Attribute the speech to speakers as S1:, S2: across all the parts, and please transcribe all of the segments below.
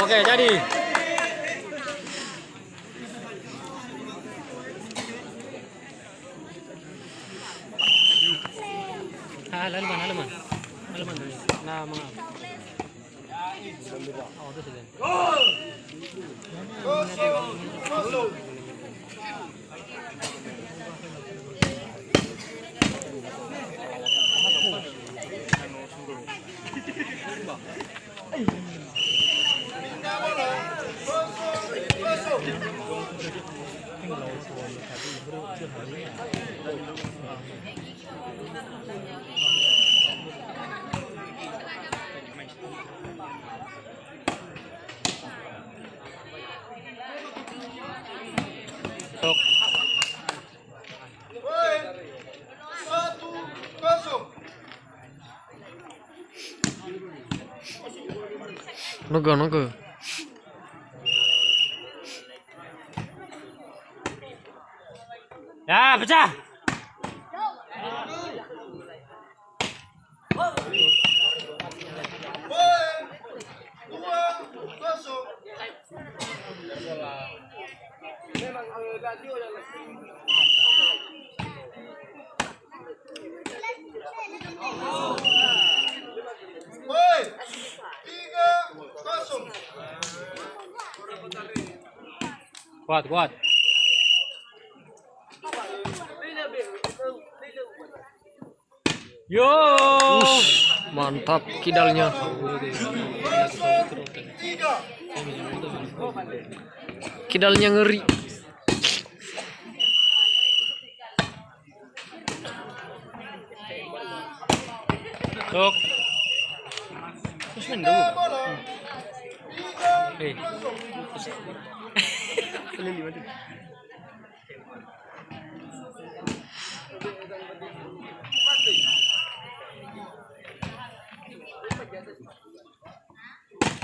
S1: Oke, jadi. Halaman. Nah, mga. Oh, itu sih. Nogo. Ya, pecah. Kuat. Yo, mantap kidalnya. Kidalnya ngeri. Tok. Terus main dulu.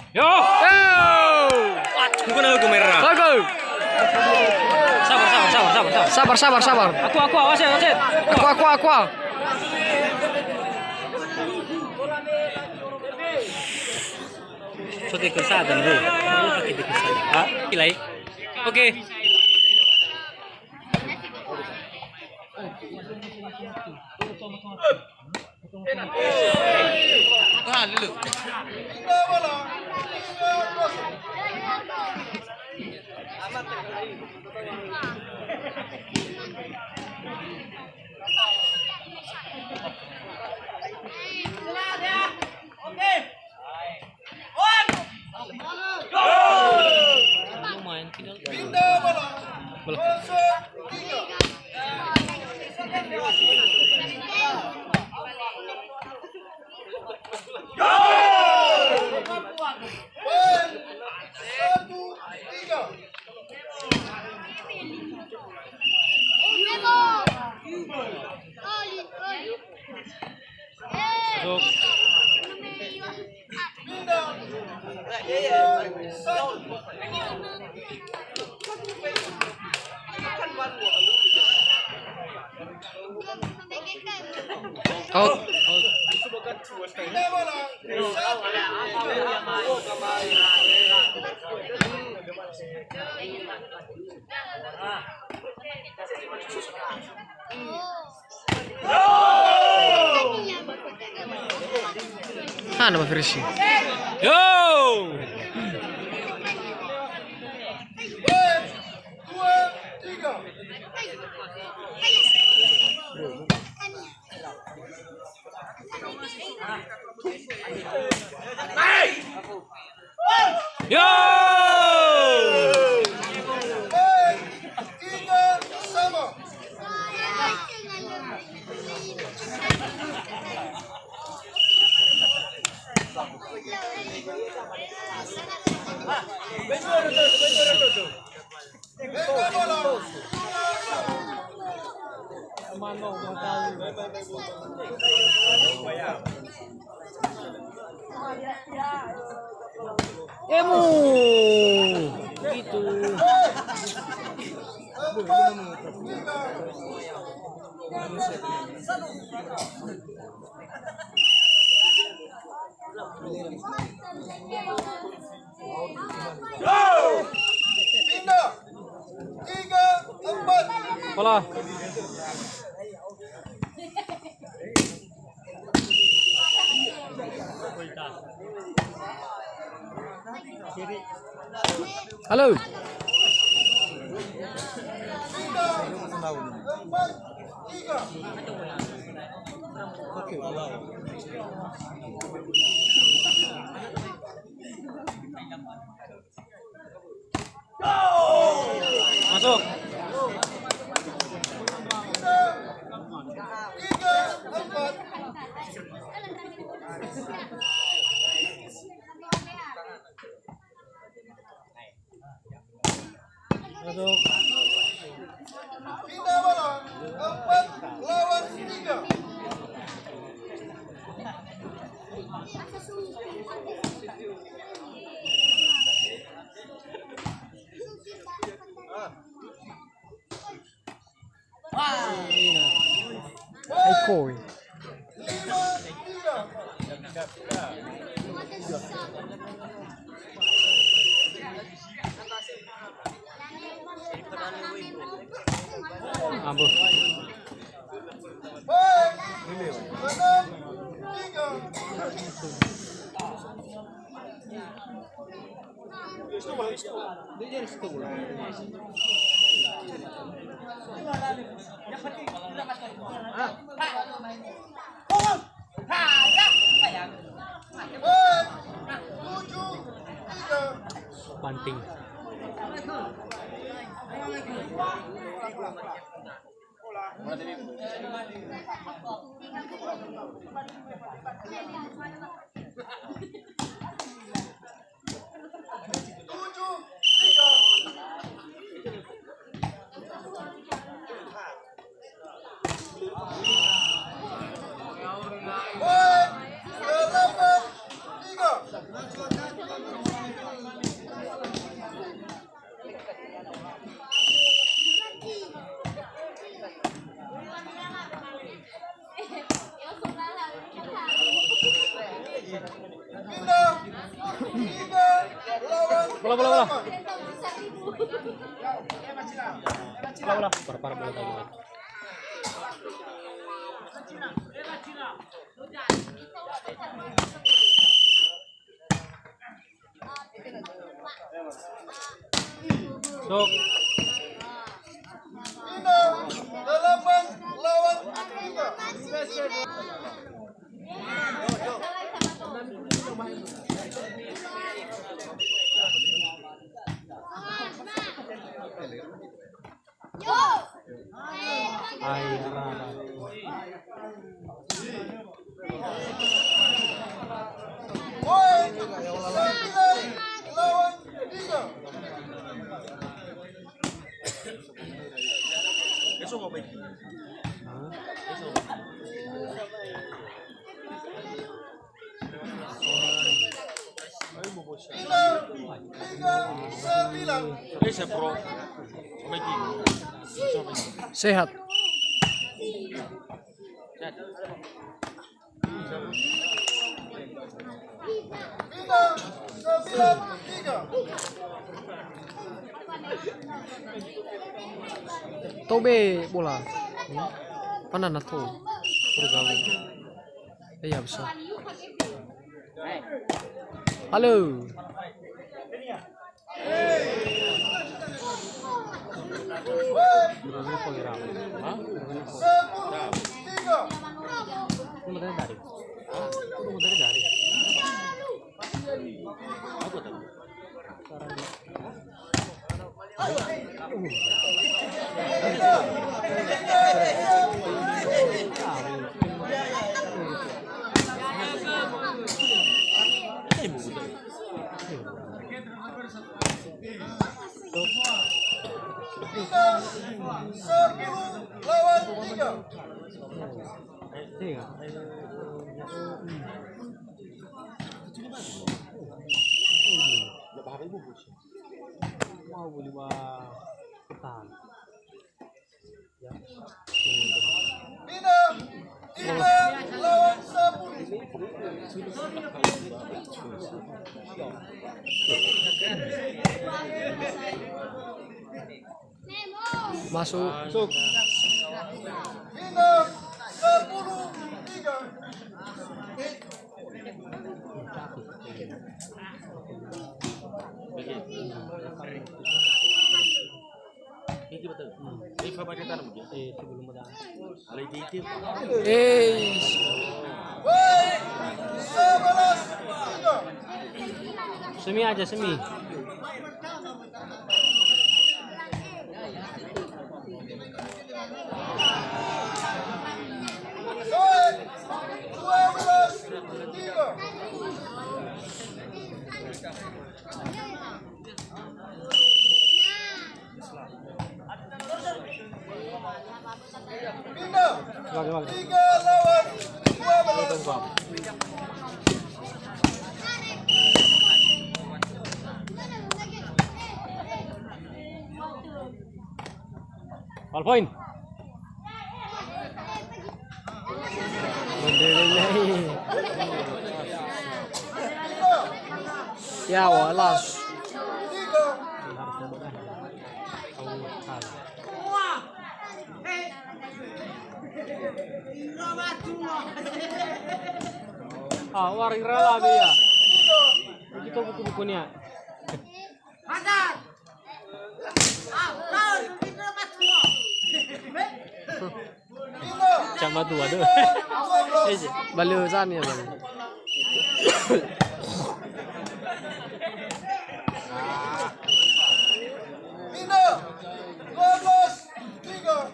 S1: Yo! Bukan aku merah. Sabar. Aku awas ya, Wasit. Aku. Sudah kesadan bro. Pilih. Oke. Dulu. Out. Nama versi. Yo. Yo. Emu gitu.
S2: Pindah. 3, 4.
S1: Bola. Halo.
S2: Pindah. 4, 3.
S1: Masuk.
S2: 3, 4.
S1: Masuk.
S2: Pindah bola. 4 lawan 3.
S1: Aiko.
S2: 5, 3.
S1: Ambuh.
S2: Baik. 6, 3. Baik. 7, 3.
S1: Banting.
S2: Tujuh, tiga. Baik. 8, 3. Pindah. 3 lawan
S1: Bola, bola, bola.
S2: 8.
S1: Bola. Parah bola tadi. Sok.
S2: Pindah. 8 lawan 3.
S1: Ay,
S2: Baik. 9 lawan 3. Pindah. 3, 9.
S1: sehat.
S2: Pindah. 9, 3.
S1: Tobe bola. Mana na to? Bergabung. Iya bisa. Halo. Berani pengirang. Hah?
S2: 10, 3.
S1: Ini dari dari. Ini dari dari. Aku tahu.
S2: Pindah. 10 lawan 3.
S1: Iya. Mau beli petang.
S2: Bintang 3 lawan 10.
S1: Masuk.
S2: Bintang 10-3. Baik, 11-3.
S1: Semi aja semi.
S2: Baik, 12-3. Bintang 3 lawan 12.
S1: Ball point. Ya walas.
S2: 3.
S1: Ah, waring rela dia. Begitu buku-bukunya. Cuma dua deh. Balusan ya bang.
S2: Bintang 12-3.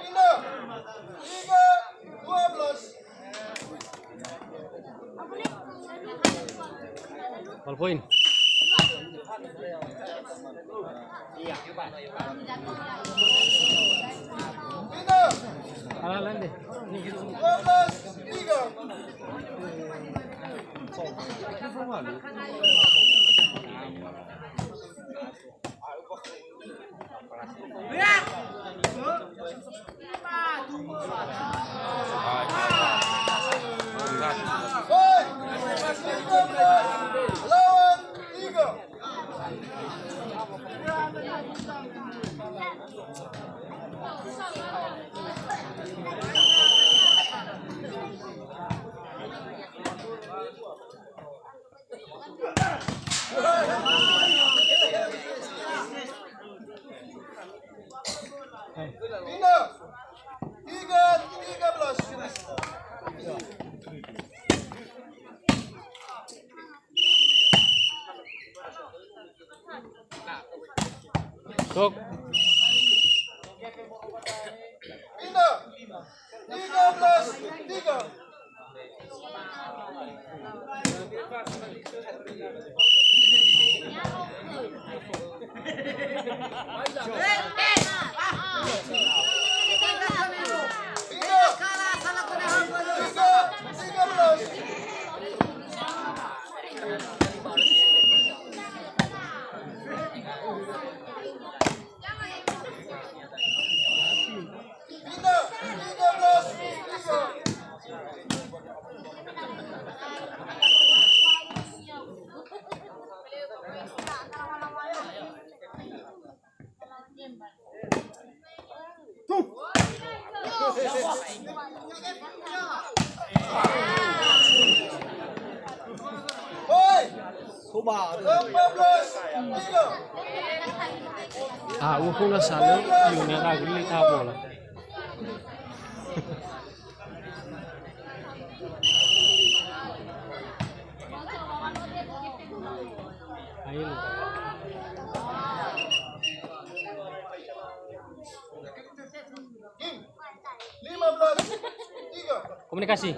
S2: Bintang 3-12.
S1: Ball point.
S2: Bintang
S1: Halalan deh.
S2: 12-3. Baik, 13 lawan 3. Bintang 3-13.
S1: Tuk.
S2: Bintang 13-3.
S1: Ah, hubo una sala y una ragli tavola. Ayo lu.
S2: Game 15-3.
S1: Komunikasi.